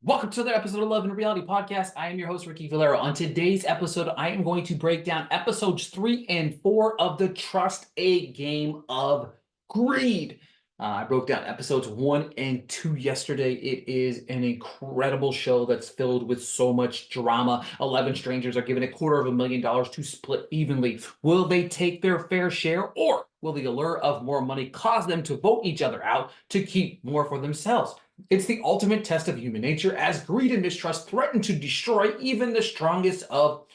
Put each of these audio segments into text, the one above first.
Welcome to the episode 11 of Reality Podcast. I am your host, Ricky Valero. On today's episode, I am going to break down episodes 3 and 4 of the Trust a Game of Greed. I broke down episodes 1 and 2 yesterday. It is an incredible show that's filled with so much drama. 11 strangers are given $250,000 to split evenly. Will they take their fair share, or will the allure of more money cause them to vote each other out to keep more for themselves? It's the ultimate test of human nature, as greed and mistrust threaten to destroy even the strongest of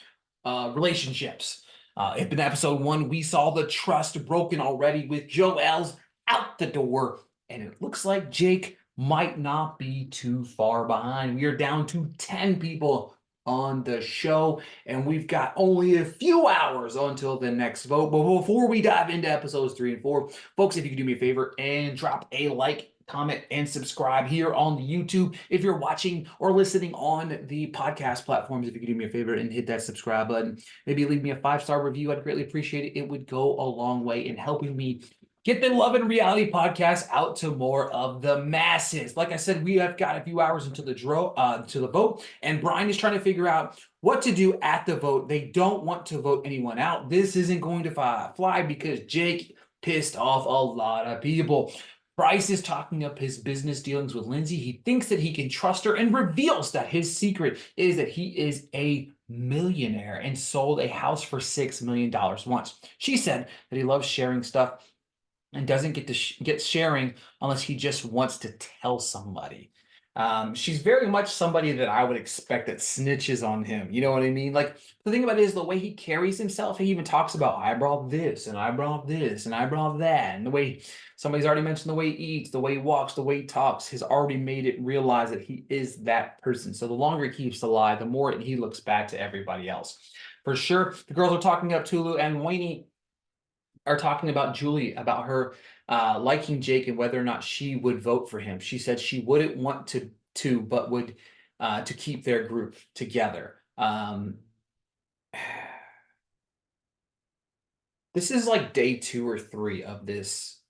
relationships. In episode 1, we saw the trust broken already with Joel's out the door, and it looks like Jake might not be too far behind. We are down to 10 people on the show, and we've got only a few hours until the next vote. But before we dive into episodes 3 and 4, folks, if you could do me a favor and drop a like, comment, and subscribe here on the YouTube. If you're watching or listening on the podcast platforms, if you could do me a favor and hit that subscribe button, maybe leave me a 5-star review. I'd greatly appreciate it. It would go a long way in helping me get the Love and Reality podcast out to more of the masses. Like I said, we have got a few hours into the vote, and Brian is trying to figure out what to do at the vote. They don't want to vote anyone out. This isn't going to fly because Jake pissed off a lot of people. Bryce is talking up his business dealings with Lindsay. He thinks that he can trust her and reveals that his secret is that he is a millionaire and sold a house for $6 million once. She said that he loves sharing stuff and doesn't get sharing unless he just wants to tell somebody. She's very much somebody that I would expect that snitches on him. You know what I mean? Like, the thing about it is the way he carries himself. He even talks about, I brought this, and I brought this, and I brought that. And the way somebody's already mentioned, the way he eats, the way he walks, the way he talks, has already made it realize that he is that person. So the longer he keeps the lie, the more he looks back to everybody else. For sure, the girls are talking up Tulu, and Wayne are talking about Julie, about her liking Jake and whether or not she would vote for him. She said she wouldn't want to but would to keep their group together. This is like day 2 or 3 of this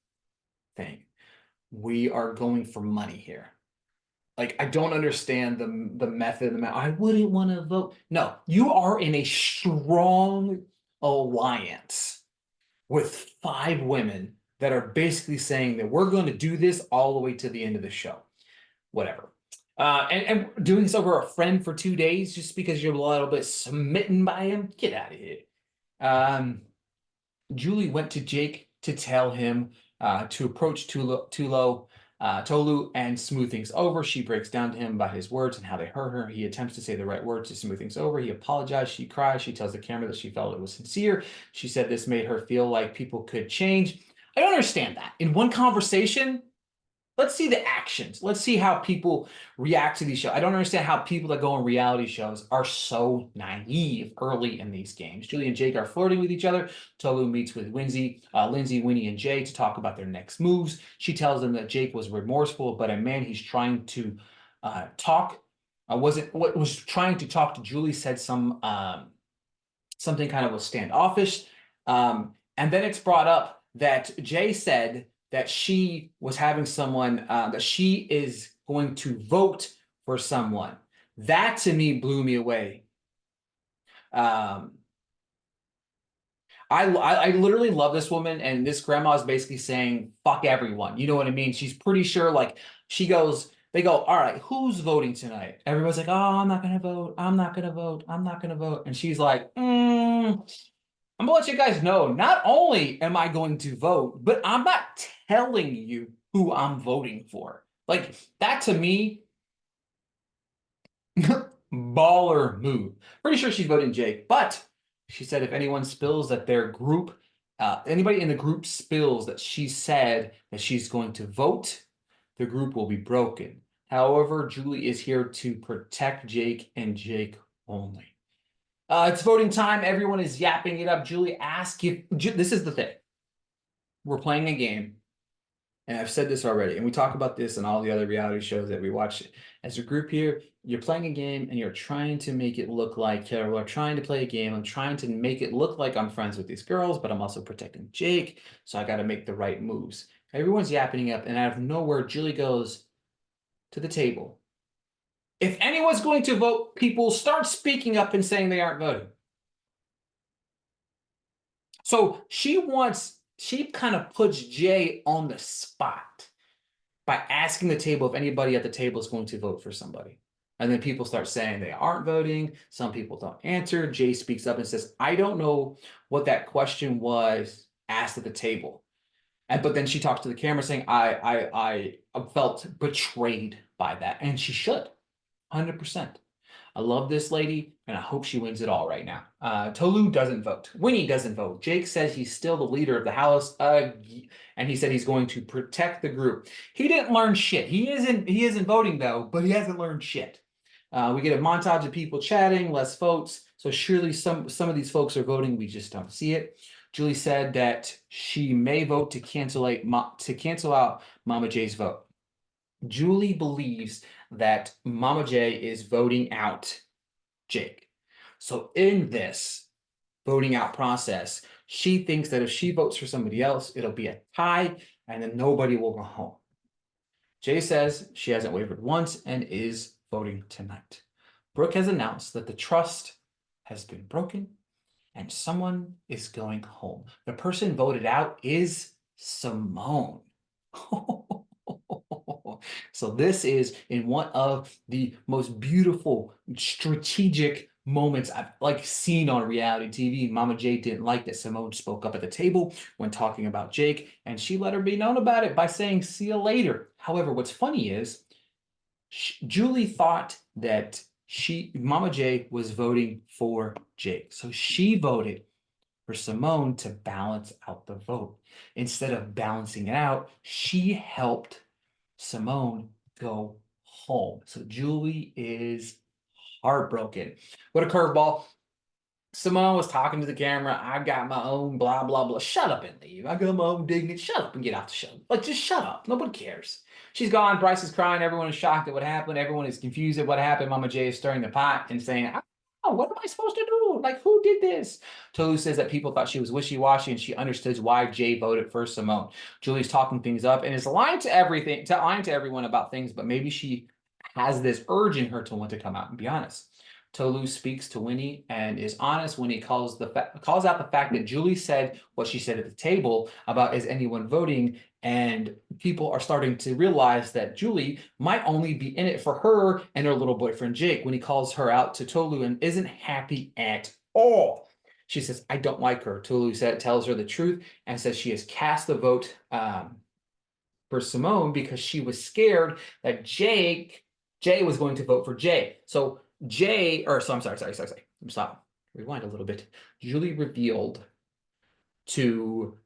thing. We are going for money here. Like, I don't understand the method. I wouldn't want to vote. No, you are in a strong alliance with 5 women that are basically saying that we're going to do this all the way to the end of the show. Whatever. And doing this over a friend for 2 days just because you're a little bit smitten by him? Get out of here. Julie went to Jake to tell him to approach Tolu and smooth things over. She breaks down to him about his words and how they hurt her. He attempts to say the right words to smooth things over. He apologized. She cries. She tells the camera that she felt it was sincere. She said this made her feel like people could change. I don't understand that. In one conversation, let's see the actions. Let's see how people react to these shows. I don't understand how people that go on reality shows are so naive early in these games. Julie and Jake are flirting with each other. Tolu meets with Lindsay, Winnie, and Jay to talk about their next moves. She tells them that Jake was remorseful, but a man he's trying to was trying to talk to Julie said something kind of was standoffish. And then it's brought up that Jay said that she was having someone, that she is going to vote for someone. That to me blew me away. I literally love this woman, and this grandma is basically saying, fuck everyone. You know what I mean? She's pretty sure, like, they go, all right, who's voting tonight? Everybody's like, oh, I'm not going to vote. I'm not going to vote. I'm not going to vote. And she's like, I'm gonna let you guys know, not only am I going to vote, but I'm not telling you who I'm voting for. Like, that to me, baller move. Pretty sure she's voting Jake, but she said if anyone spills that their group, anybody in the group spills that she said that she's going to vote, the group will be broken. However, Julie is here to protect Jake and Jake only. It's voting time. Everyone is yapping it up. Julie asked if this is the thing. We're playing a game, and I've said this already, and we talk about this in all the other reality shows that we watch. As a group here, you're playing a game, and you're trying to make it look like we're trying to play a game. I'm trying to make it look like I'm friends with these girls, but I'm also protecting Jake, so I got to make the right moves. Everyone's yapping up, and out of nowhere, Julie goes to the table If anyone's going to vote, people start speaking up and saying they aren't voting. So she kind of puts Jay on the spot by asking the table if anybody at the table is going to vote for somebody. And then people start saying they aren't voting. Some people don't answer. Jay speaks up and says, I don't know what that question was asked at the table. But then she talks to the camera saying, I felt betrayed by that. And she should, 100%. I love this lady, and I hope she wins it all right now. Tolu doesn't vote. Winnie doesn't vote. Jake says he's still the leader of the house, and he said he's going to protect the group. He didn't learn shit. He isn't voting though, but he hasn't learned shit. We get a montage of people chatting, less votes. So surely some of these folks are voting. We just don't see it. Julie said that she may vote to cancel out Mama J's vote. Julie believes that Mama J is voting out Jake. So in this voting out process, she thinks that if she votes for somebody else, it'll be a tie and then nobody will go home. Jay says she hasn't wavered once and is voting tonight. Brooke has announced that the trust has been broken and someone is going home. The person voted out is Simone. So this is in one of the most beautiful strategic moments I've seen on reality TV. Mama J didn't like that Simone spoke up at the table when talking about Jake, and she let her be known about it by saying, see you later. However, what's funny is Julie thought that Mama J was voting for Jake. So she voted for Simone to balance out the vote. Instead of balancing it out, she helped Simone go home. So Julie is heartbroken. What a curveball. Simone was talking to the camera. I got my own blah, blah, blah. Shut up and leave. I got my own dignity. Shut up and get off the show. Just shut up. Nobody cares. She's gone. Bryce is crying. Everyone is shocked at what happened. Everyone is confused at what happened. Mama J is stirring the pot and saying, oh, what am I supposed to do? Who did this? Tolu says that people thought she was wishy-washy and she understood why Jay voted for Simone. Julie's talking things up and is lying to everyone about things, but maybe she has this urge in her to want to come out and be honest. Tolu speaks to Winnie and is honest when he calls out the fact that Julie said what she said at the table about is anyone voting, and people are starting to realize that Julie might only be in it for her and her little boyfriend Jake when he calls her out to Tolu and isn't happy at all. She says, I don't like her. Tolu tells her the truth and says she has cast the vote for Simone because she was scared that Jay was going to vote for Jay. So I'm sorry. Stop. Rewind a little bit. Julie revealed to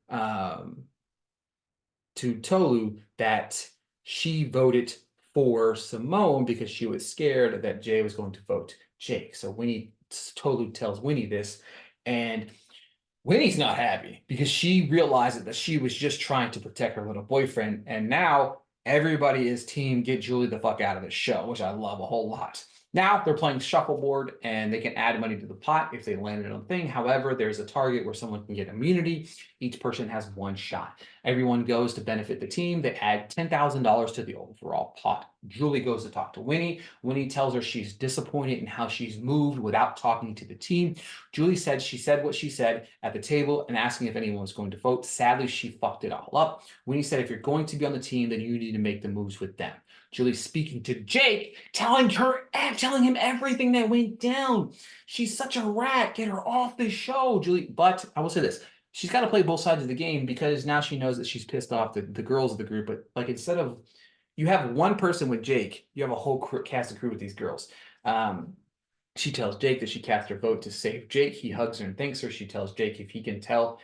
Tolu that she voted for Simone because she was scared that Jay was going to vote Jake. So Tolu tells Winnie this, and Winnie's not happy because she realizes that she was just trying to protect her little boyfriend, and now everybody is team get Julie the fuck out of this show, which I love a whole lot. Now they're playing shuffleboard and they can add money to the pot if they landed on a thing. However, there's a target where someone can get immunity. Each person has one shot. Everyone goes to benefit the team. They add $10,000 to the overall pot. Julie goes to talk to Winnie. Winnie tells her she's disappointed in how she's moved without talking to the team. Julie said she said what she said at the table and asking if anyone was going to vote. Sadly, she fucked it all up. Winnie said if you're going to be on the team, then you need to make the moves with them. Julie's speaking to Jake, telling him everything that went down. She's such a rat. Get her off the show, Julie. But I will say this. She's got to play both sides of the game because now she knows that she's pissed off the girls of the group. But instead of you have one person with Jake, you have a whole cast of crew with these girls. She tells Jake that she cast her vote to save Jake. He hugs her and thanks her. She tells Jake if he can't tell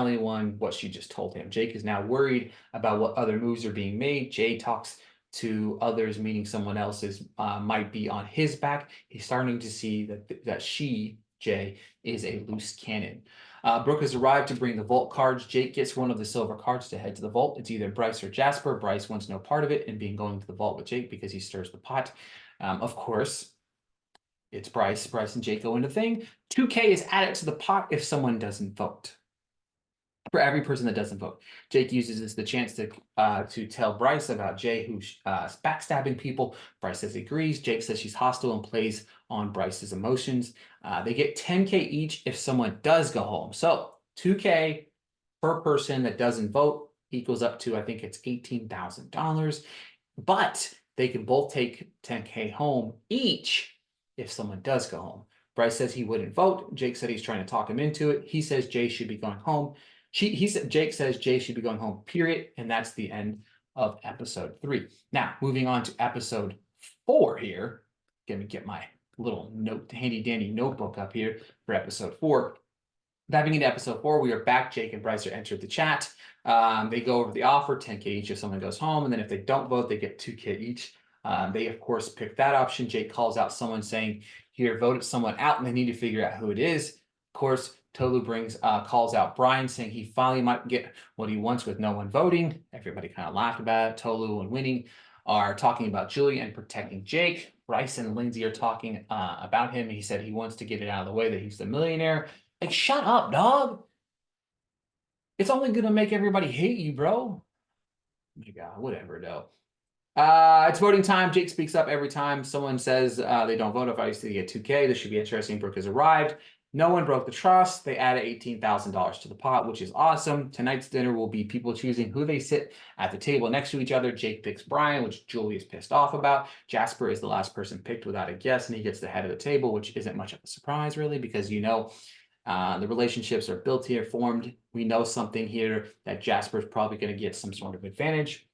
anyone what she just told him. Jake is now worried about what other moves are being made. Jay talks to others, meaning someone else's might be on his back. He's starting to see that Jay, is a loose cannon. Brooke has arrived to bring the vault cards. Jake gets one of the silver cards to head to the vault. It's either Bryce or Jasper. Bryce wants no part of it and going to the vault with Jake because he stirs the pot. Of course, it's Bryce. Bryce and Jake go into the thing. 2K is added to the pot if someone doesn't vote. for every person that doesn't vote. Jake uses this the chance to tell Bryce about Jay, who's backstabbing people. Bryce says he agrees. Jake says she's hostile and plays on Bryce's emotions. They get 10K each if someone does go home. So 2K per person that doesn't vote equals up to, I think it's $18,000. But they can both take 10K home each if someone does go home. Bryce says he wouldn't vote. Jake said he's trying to talk him into it. He says Jay should be going home. Jake says Jay should be going home, period. And that's the end of episode 3. Now, moving on to episode 4 here. Let me get my little handy dandy notebook up here for episode 4. Diving into episode 4, we are back. Jake and Bryce are entered the chat. They go over the offer, 10K each if someone goes home. And then if they don't vote, they get 2K each. They, of course, pick that option. Jake calls out someone saying, here, voted someone out, and they need to figure out who it is. Of course, Tolu calls out Brian, saying he finally might get what he wants with no one voting. Everybody kind of laughed about it. Tolu and Winnie are talking about Julie and protecting Jake. Bryce and Lindsay are talking about him. He said he wants to get it out of the way that he's the millionaire. Like, shut up, dog. It's only going to make everybody hate you, bro. Oh my God, whatever, though. It's voting time. Jake speaks up every time someone says they don't vote. If I used to get 2K, this should be interesting. Brooke has arrived. No one broke the trust. They added $18,000 to the pot, which is awesome. Tonight's dinner will be people choosing who they sit at the table next to each other. Jake picks Brian, which Julie is pissed off about. Jasper is the last person picked without a guess, and he gets the head of the table, which isn't much of a surprise, really, because the relationships are built here, formed. We know something here that Jasper's probably going to get some sort of advantage.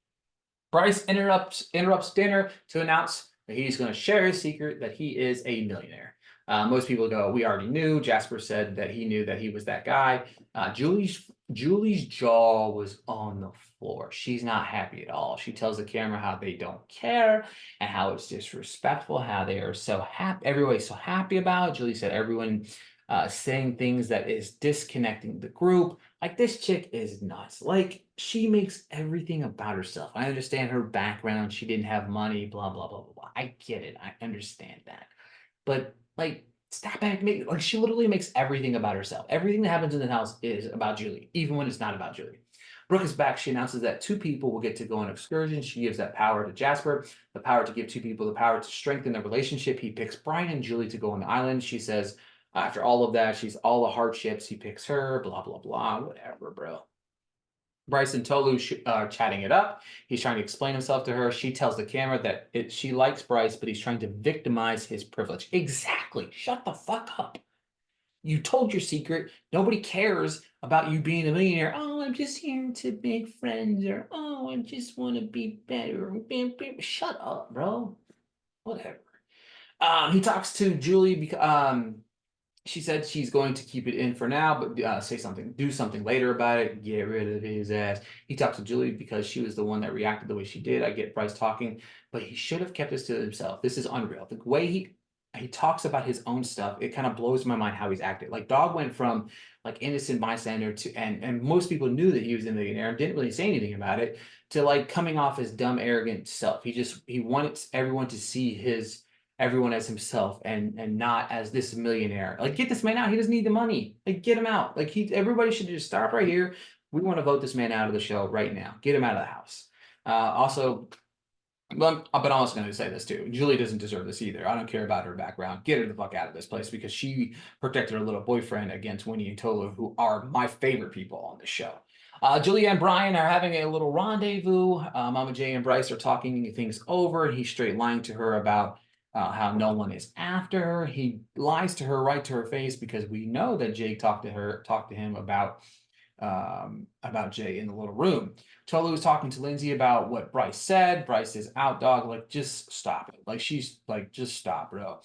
Bryce interrupts dinner to announce that he's going to share his secret that he is a millionaire. Most people go, we already knew. Jasper said that he knew that he was that guy. Julie's jaw was on the floor. She's not happy at all. She tells the camera how they don't care and how it's disrespectful, how they are so happy. Everybody's so happy about it. Julie said everyone saying things that is disconnecting the group. Like, this chick is nuts. Like, she makes everything about herself. I understand her background. She didn't have money, blah, blah, blah, blah, blah. I get it. I understand that. But, like, stop acting. Like, she literally makes everything about herself. Everything that happens in the house is about Julie, even when it's not about Julie. Brooke is back. She announces that 2 people will get to go on excursion. She gives that power to Jasper, the power to give 2 people the power to strengthen their relationship. He picks Brian and Julie to go on the island. She says, after all of that, she's all the hardships. He picks her, blah, blah, blah, whatever, bro. Bryce and Tolu are chatting it up. He's trying to explain himself to her. She tells the camera that she likes Bryce, but he's trying to victimize his privilege. Exactly. Shut the fuck up. You told your secret. Nobody cares about you being a millionaire. Oh, I'm just here to make friends, or oh, I just want to be better. Shut up, bro. Whatever. He talks to Julie because she said she's going to keep it in for now, but do something later about it. Get rid of his ass. He talked to Julie because she was the one that reacted the way she did. I get Bryce talking, but he should have kept this to himself. This is unreal. The way he talks about his own stuff, it kind of blows my mind how he's acted. Like, Dog went from like innocent bystander to, and most people knew that he was a millionaire and didn't really say anything about it, to like coming off as dumb, arrogant self. He wanted everyone to see everyone as himself and not as this millionaire. Like, get this man out. He doesn't need the money. Like, get him out. Like, everybody should just stop right here. We want to vote this man out of the show right now. Get him out of the house. But I'm also going to say this too. Julie doesn't deserve this either. I don't care about her background. Get her the fuck out of this place, because she protected her little boyfriend against Winnie and Tolu, who are my favorite people on the show. Julie and Brian are having a little rendezvous. Mama Jay and Bryce are talking things over, and he's straight lying to her about how no one is after her. He lies to her right to her face, because we know that Jake talked to him about Jay in the little room. Tolu was talking to Lindsay about what Bryce said. Bryce is out, dog. Like, just stop it. Like, she's like, just stop, bro.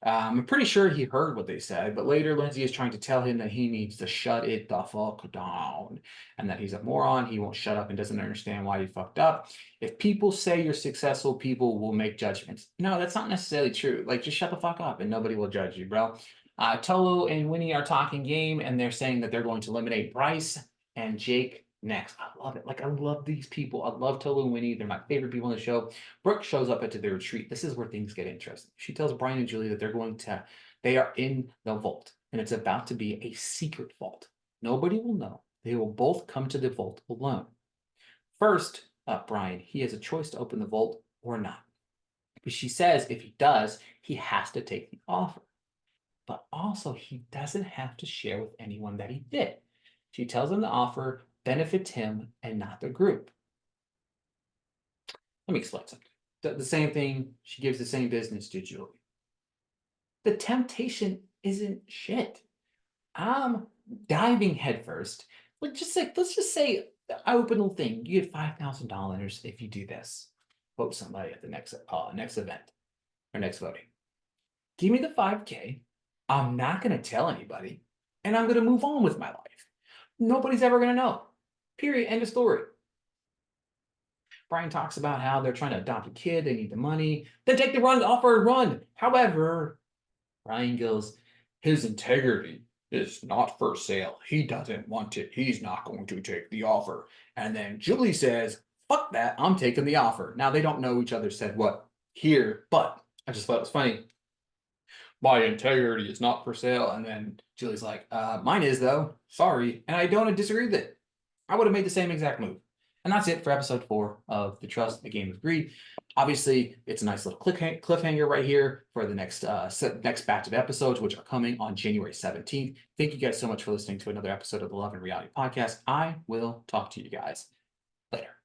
I'm pretty sure he heard what they said, but later Lindsay is trying to tell him that he needs to shut it the fuck down and that he's a moron. He won't shut up and doesn't understand why he fucked up. If people say you're successful, people will make judgments. No, that's not necessarily true. Like, just shut the fuck up and nobody will judge you, bro. Tolu and Winnie are talking game, and they're saying that they're going to eliminate Bryce and Jake next. I love it. Like, I love these people. I love Tolu and Winnie. They're my favorite people on the show. Brooke shows up at their retreat. This is where things get interesting. She tells Brian and Julie that they are in the vault, and it's about to be a secret vault. Nobody will know. They will both come to the vault alone. First, Brian, he has a choice to open the vault or not. But she says if he does, he has to take the offer. But also, he doesn't have to share with anyone that he did. She tells him the offer benefits him and not the group. Let me explain something. The same thing, she gives the same business to Julie. The temptation isn't shit. I'm diving headfirst. Let's just say I open a little thing. You get $5,000 if you do this. Vote somebody at the next event or next voting. Give me the 5K. I'm not going to tell anybody, and I'm going to move on with my life. Nobody's ever going to know. Period. End of story. Brian talks about how they're trying to adopt a kid. They need the money. Then take the offer and run. However, Brian goes, his integrity is not for sale. He doesn't want it. He's not going to take the offer. And then Julie says, fuck that. I'm taking the offer. Now, they don't know each other said what here, but I just thought it was funny. My integrity is not for sale. And then Julie's like, mine is, though. Sorry. And I don't disagree with it. I would have made the same exact move. And that's it for episode 4 of The Trust, the Game of Greed. Obviously, it's a nice little cliffhanger right here for the next batch of episodes, which are coming on January 17th. Thank you guys so much for listening to another episode of the Love and Reality Podcast. I will talk to you guys later.